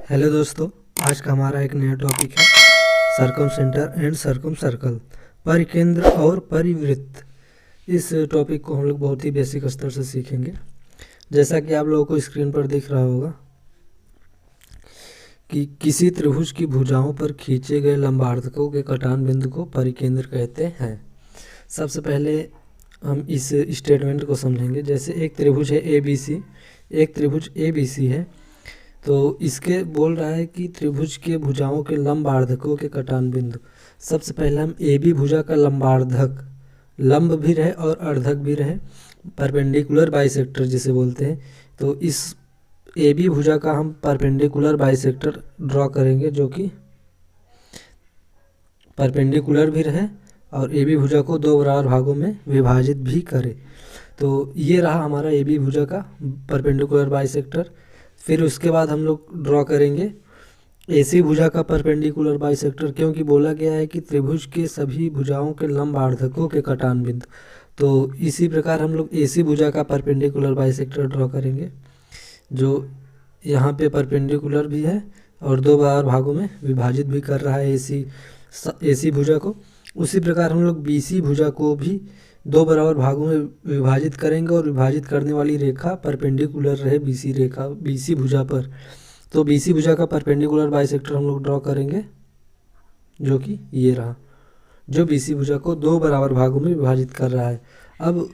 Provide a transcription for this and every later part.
Hello दोस्तों, आज का हमारा एक नया टॉपिक है सरकम सेंटर एंड सरकम सर्कल, परिकेंद्र और परिवृत्त। इस टॉपिक को हम लोग बहुत ही बेसिक स्तर से सीखेंगे। जैसा कि आप लोगों को स्क्रीन पर दिख रहा होगा कि किसी त्रिभुज की भुजाओं पर खींचे गए लंबार्धकों के कटान बिंदु को परिकेंद्र कहते हैं। सबसे पहले हम इस स्टेटमेंट को समझेंगे। जैसे एक त्रिभुज है ABC, एक त्रिभुज ABC है, तो इसके बोल रहा है कि त्रिभुज के भुजाओं के लंबार्धकों के कटान बिंदु। सबसे पहले हम AB भुजा का लंबार्धक, लंब भी रहे और अर्धक भी रहे, परपेंडिकुलर बाइसेक्टर जिसे बोलते हैं, तो इस AB भुजा का हम परपेंडिकुलर बाइसेक्टर ड्रॉ करेंगे जो कि परपेंडिकुलर भी रहे और AB भुजा को दो बराबर भागों में विभाजित भी करे। तो ये रहा हमारा AB भुजा का परपेंडिकुलर बाइसेक्टर। फिर उसके बाद हम लोग ड्रॉ करेंगे AC भुजा का परपेंडिकुलर बाइसेक्टर, क्योंकि बोला गया है कि त्रिभुज के सभी भुजाओं के लंबार्धकों के कटान बिंदु। तो इसी प्रकार हम लोग AC भुजा का परपेंडिकुलर बाइसेक्टर ड्रॉ करेंगे जो यहाँ पे परपेंडिकुलर भी है और दो बराबर भागों में विभाजित भी कर रहा है AC भुजा को। उसी प्रकार हम लोग BC भुजा को भी दो बराबर भागों में विभाजित करेंगे और विभाजित करने वाली रेखा परपेंडिकुलर रहे BC भुजा पर। तो BC भुजा का परपेंडिकुलर बाइसेक्टर हम लोग ड्रॉ करेंगे जो कि ये रहा, जो BC भुजा को दो बराबर भागों में विभाजित कर रहा है। अब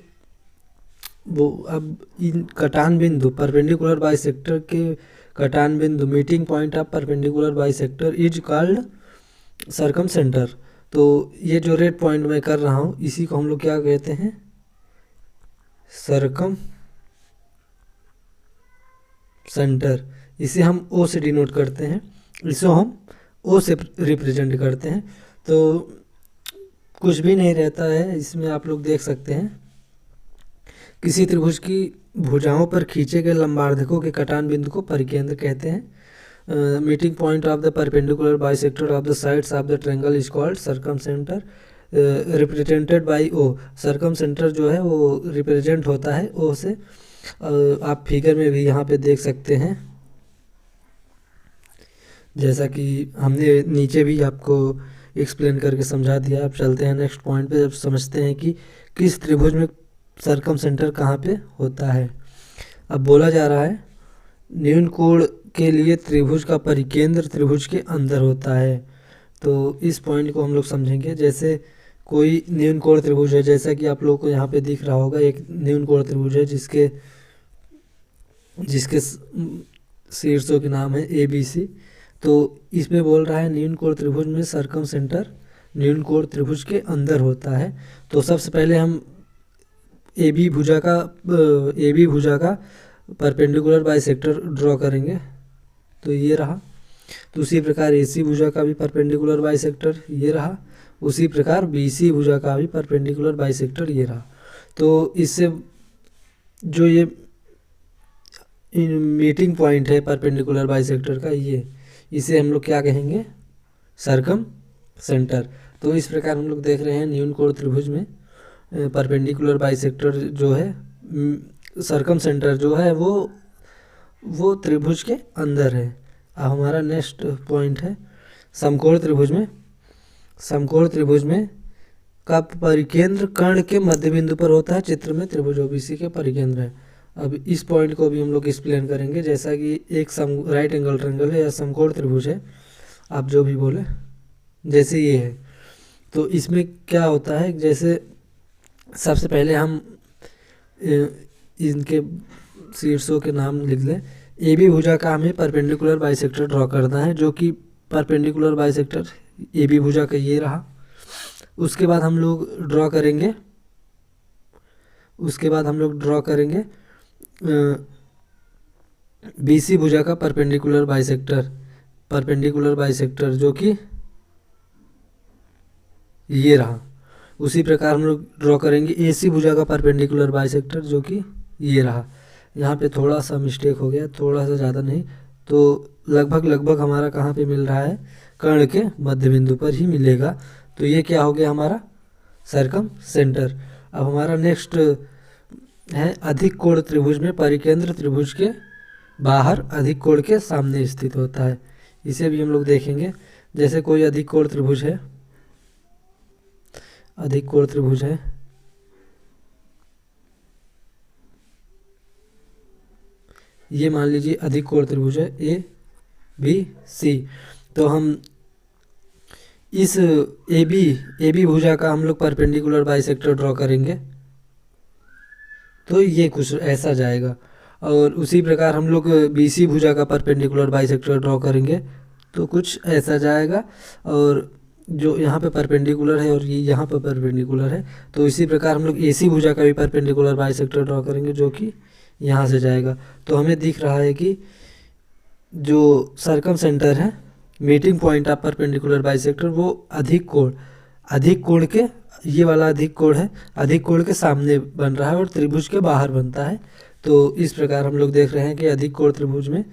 इन कटान बिंदु परपेंडिकुलर बाइसेक्टर के कटान बिंदु, meeting point of perpendicular bisector is called circumcentre. तो ये जो रेड पॉइंट मैं कर रहा हूँ इसी को हम लोग क्या कहते हैं, सरकम सेंटर। इसे हम O से डिनोट करते हैं, इसे हम O से रिप्रेजेंट करते हैं। तो कुछ भी नहीं रहता है इसमें, आप लोग देख सकते हैं किसी त्रिभुज की भुजाओं पर खींचे गए लंबार्धकों के कटान बिंदु को परिकेंद्र कहते हैं। Meeting point of the perpendicular bisector of the sides of the triangle is called circumcentre represented by O। Circumcentre जो है वो रिप्रेजेंट होता है O से। आप फिगर में भी यहाँ पे देख सकते हैं, जैसा कि हमने नीचे भी आपको एक्सप्लेन करके समझा दिया। अब चलते हैं नेक्स्ट पॉइंट पे, जब समझते हैं कि किस त्रिभुज में सरकम सेंटर कहाँ पे होता है। अब बोला जा रहा है न्यून कोण के लिए त्रिभुज का परिकेंद्र त्रिभुज के अंदर होता है। तो इस पॉइंट को हम लोग समझेंगे। जैसे कोई न्यून कोण त्रिभुज है, जैसा कि आप लोगों को यहाँ पे दिख रहा होगा, एक न्यून कोण त्रिभुज है जिसके शीर्षों के नाम है ABC। तो इसमें बोल रहा है न्यून कोण त्रिभुज में सरकम सेंटर न्यून कोण त्रिभुज के अंदर होता है। तो सबसे पहले हम AB भुजा का परपेंडिकुलर बाइसेक्टर ड्रॉ करेंगे, तो ये रहा। तो उसी प्रकार AC भुजा का भी परपेंडिकुलर बाइसेक्टर ये रहा। उसी प्रकार BC भुजा का भी परपेंडिकुलर बाइसेक्टर ये रहा। तो इससे जो ये मीटिंग पॉइंट है परपेंडिकुलर बाइसेक्टर का, ये इसे हम लोग क्या कहेंगे, सरकम सेंटर। तो इस प्रकार हम लोग देख रहे हैं न्यून कोण त्रिभुज में परपेंडिकुलर बाइसेक्टर जो है, सरकम सेंटर जो है वो त्रिभुज के अंदर है। अब हमारा नेक्स्ट पॉइंट है समकोण त्रिभुज में। समकोण त्रिभुज में का परिकेंद्र कर्ण के मध्य बिंदु पर होता है। चित्र में त्रिभुज OBC के परिकेंद्र है। अब इस पॉइंट को भी हम लोग एक्सप्लेन करेंगे। जैसा कि एक राइट एंगल ट्रायंगल है या समकोण त्रिभुज है, आप जो भी बोले, जैसे ये है। तो इसमें क्या होता है, जैसे सबसे पहले हम इनके शीर्षों के नाम लिख लें। AB भुजा का हमें परपेंडिकुलर बाइसेक्टर ड्रॉ करना है, जो कि परपेंडिकुलर बाइसेक्टर AB भुजा का ये रहा। उसके बाद हम लोग ड्रॉ करेंगे BC भुजा का परपेंडिकुलर बाइसेक्टर जो कि ये रहा। उसी प्रकार हम लोग ड्रॉ करेंगे AC भुजा का परपेंडिकुलर बाइसेक्टर जो कि ये रहा। यहाँ पे थोड़ा सा मिस्टेक हो गया, थोड़ा सा ज़्यादा नहीं, तो लगभग हमारा कहाँ पे मिल रहा है, कर्ण के मध्य बिंदु पर ही मिलेगा। तो ये क्या हो गया, हमारा सरकम सेंटर। अब हमारा नेक्स्ट है अधिक कोण त्रिभुज में परिकेंद्र त्रिभुज के बाहर अधिक कोण के सामने स्थित होता है। इसे भी हम लोग देखेंगे। जैसे कोई अधिक कोण त्रिभुज है, अधिक कोण त्रिभुज है, ये मान लीजिए अधिक कोण त्रिभुज है ए बी सी। तो हम इस ए बी भुजा का हम लोग परपेंडिकुलर बाइसेक्टर ड्रॉ करेंगे तो ये कुछ ऐसा जाएगा। और उसी प्रकार हम लोग बी सी भुजा का परपेंडिकुलर बाइसेक्टर ड्रॉ करेंगे तो कुछ ऐसा जाएगा। और जो यहाँ पे परपेंडिकुलर है और ये यहाँ पे परपेंडिकुलर है, तो इसी प्रकार हम लोग ए सी भुजा का भी परपेंडिकुलर बाइसेक्टर ड्रॉ करेंगे जो कि यहाँ से जाएगा। तो हमें दिख रहा है कि जो सर्कम सेंटर है, meeting point of perpendicular bisector, वो अधिक कोण के, ये वाला अधिक कोण है, अधिक कोण के सामने बन रहा है और त्रिभुज के बाहर बनता है। तो इस प्रकार हम लोग देख रहे हैं कि अधिक कोण त्रिभुज में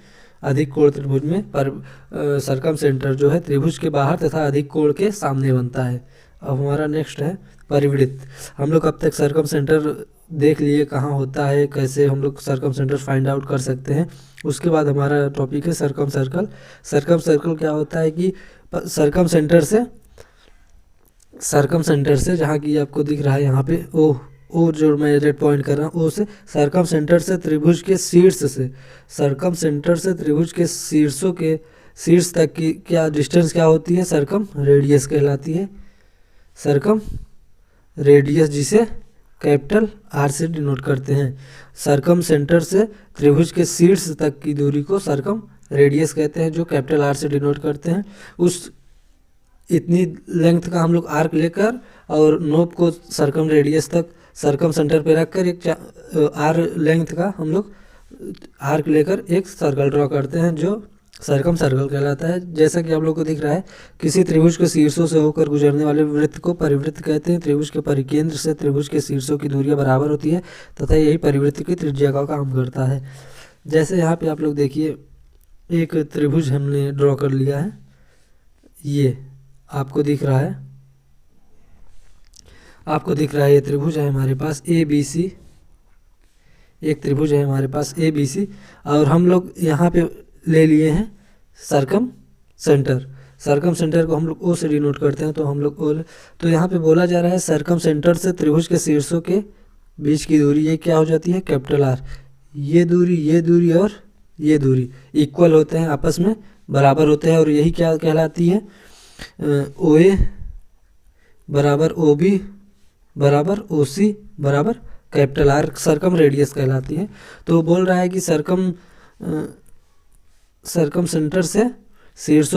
सर्कम सेंटर जो है त्रिभुज के बाहर तथा अधिक कोण के सामने बनता है। अब हमारा नेक्स्ट है परिवृत्त। हम लोग अब तक सर्कम सेंटर देख लिए कहाँ होता है, कैसे हम लोग सर्कम सेंटर फाइंड आउट कर सकते हैं। उसके बाद हमारा टॉपिक है सर्कम सर्कल। सर्कम सर्कल क्या होता है कि सर्कम सेंटर से जहाँ की आपको दिख रहा है यहाँ पे ओ जो मैं रेड पॉइंट कर रहा हूँ, ओ से सर्कम सेंटर से त्रिभुज के शीर्ष तक की क्या डिस्टेंस क्या होती है, सर्कम रेडियस कहलाती है। सर्कम रेडियस जिसे कैपिटल आर से डिनोट करते हैं। सर्कम सेंटर से त्रिभुज के शीर्ष तक की दूरी को सर्कम रेडियस कहते हैं, जो कैपिटल आर से डिनोट करते हैं। उस इतनी लेंथ का हम लोग आर्क लेकर और नोब को सर्कम रेडियस तक सर्कम सेंटर पे रखकर एक आर लेंथ का हम लोग आर्क लेकर एक सर्कल ड्रॉ करते हैं जो सर्कम सर्कल कहलाता है। जैसा कि आप लोग को दिख रहा है, किसी त्रिभुज के शीर्षों से होकर गुजरने वाले वृत्त को परिवृत्त कहते हैं। त्रिभुज के परिकेंद्र से त्रिभुज के शीर्षों की दूरियां बराबर होती है तथा यही परिवृत्त की त्रिज्या का काम करता है। जैसे यहाँ पे आप लोग देखिए, एक त्रिभुज हमने ड्रॉ कर लिया है, ये आपको दिख रहा है, ये त्रिभुज है हमारे पास ए बी सी, एक त्रिभुज है हमारे पास ए बी सी, और हम लोग यहाँ पे ले लिए हैं सर्कम सेंटर को हम लोग ओ से डिनोट करते हैं। तो हम लोग ओ, तो यहाँ पे बोला जा रहा है सर्कम सेंटर से त्रिभुज के शीर्षों के बीच की दूरी ये क्या हो जाती है, कैपिटल आर। ये दूरी और ये दूरी इक्वल होते हैं, आपस में बराबर होते हैं, और यही क्या कहलाती है, ओ ए बराबर ओ बी बराबर ओ सी बराबर कैपिटल आर, सर्कम रेडियस कहलाती है। तो बोल रहा है कि सर्कम सेंटर से शीर्ष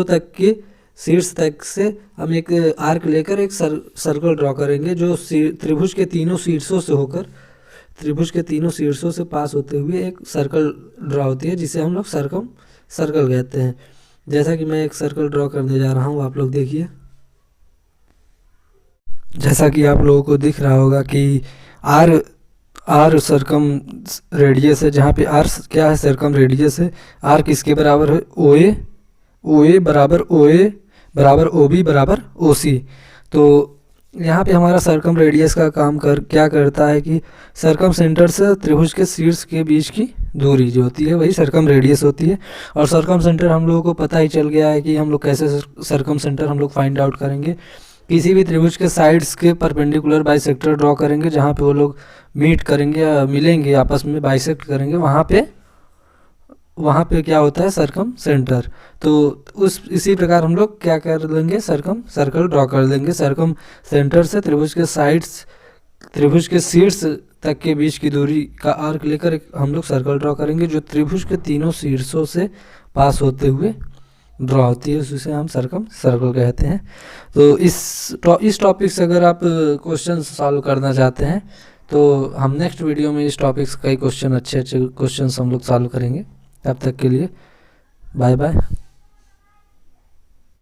तक से हम एक आर्क लेकर एक सर्कल ड्रॉ करेंगे जो त्रिभुज के तीनों शीर्षों से पास होते हुए एक सर्कल ड्रॉ होती है, जिसे हम लोग सर्कम सर्कल कहते हैं। जैसा कि मैं एक सर्कल ड्रॉ करने जा रहा हूँ, आप लोग देखिए। जैसा कि आप लोगों को दिख रहा होगा कि आर सर्कम रेडियस है, जहाँ पे आर क्या है, सर्कम रेडियस है। आर किसके बराबर है, ओ ए बराबर ओ बी बराबर ओ सी। तो यहाँ पे हमारा सर्कम रेडियस का काम क्या करता है कि सर्कम सेंटर से त्रिभुज के शीर्ष के बीच की दूरी जो होती है वही सर्कम रेडियस होती है। और सर्कम सेंटर हम लोगों को पता ही चल गया है कि हम लोग कैसे सर्कम सेंटर हम लोग फाइंड आउट करेंगे। किसी भी त्रिभुज के साइड्स के परपेंडिकुलर बाइसेक्टर ड्रॉ करेंगे, जहाँ पे वो लोग मीट करेंगे या मिलेंगे, आपस में बाइसेक्ट करेंगे, वहाँ पे क्या होता है, सर्कम सेंटर। तो इसी प्रकार हम लोग क्या कर लेंगे, सर्कम सर्कल ड्रॉ कर लेंगे। सर्कम सेंटर से त्रिभुज के शीर्ष तक के बीच की दूरी का आर्क लेकर हम लोग सर्कल ड्रॉ करेंगे जो त्रिभुज के तीनों शीर्षों से पास होते हुए ड्रॉ होती है, उसे हम सर्कम सर्कल कहते हैं। तो इस टॉपिक से अगर आप क्वेश्चन सॉल्व करना चाहते हैं तो हम नेक्स्ट वीडियो में इस टॉपिक से कई क्वेश्चन अच्छे क्वेश्चन हम लोग सॉल्व करेंगे। तब तक के लिए बाय बाय।